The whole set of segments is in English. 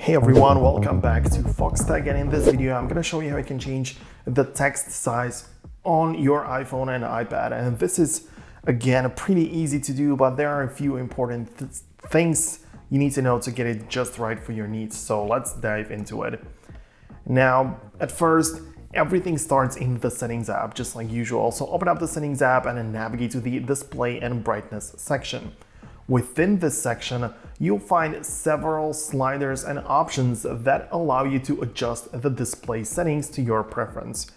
Hey everyone, welcome back to Foxtecc, and in this video I'm going to show you how you can change the text size on your iPhone and iPad. And this is again pretty easy to do, but there are a few important things you need to know to get it just right for your needs. So let's dive into it. Now, at first, everything starts in the Settings app, just like usual. So open up the Settings app and then navigate to the Display and Brightness section. Within this section, you'll find several sliders and options that allow you to adjust the display settings to your preference.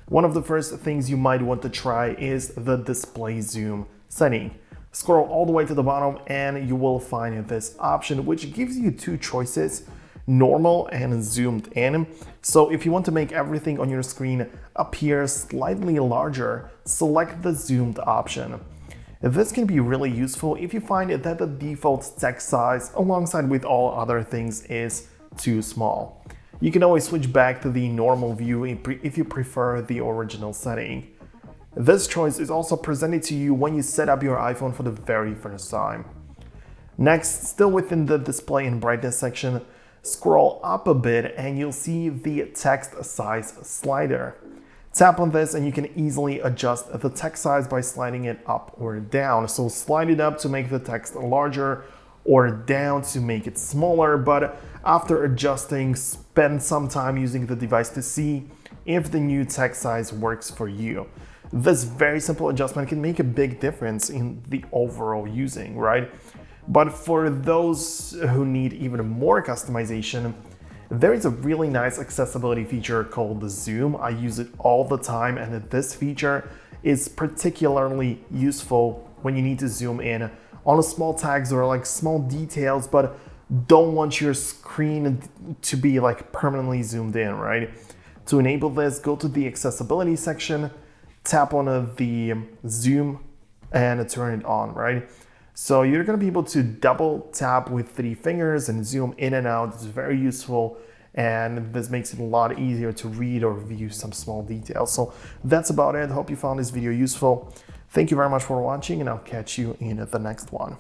One of the first things you might want to try is the display zoom setting. Scroll all the way to the bottom and you will find this option, which gives you two choices: normal and zoomed in. So if you want to make everything on your screen appear slightly larger, select the zoomed option. This can be really useful if you find that the default text size alongside with all other things is too small. You can always switch back to the normal view if you prefer the original setting. This choice is also presented to you when you set up your iPhone for the very first time. Next, still within the display and brightness section, scroll up a bit and you'll see the text size slider. Tap on this and you can easily adjust the text size by sliding it up or down. So slide it up to make the text larger or down to make it smaller, but after adjusting, spend some time using the device to see if the new text size works for you. This very simple adjustment can make a big difference in the overall using, right? But for those who need even more customization, there is a really nice accessibility feature called the zoom. I use it all the time, and this feature is particularly useful when you need to zoom in on small tags or like small details, but don't want your screen to be like permanently zoomed in, right? To enable this, go to the accessibility section, tap on the zoom and turn it on, right? So you're going to be able to double tap with 3 fingers and zoom in and out. It's very useful, and this makes it a lot easier to read or view some small details. So that's about it. Hope you found this video useful. Thank you very much for watching, and I'll catch you in the next one.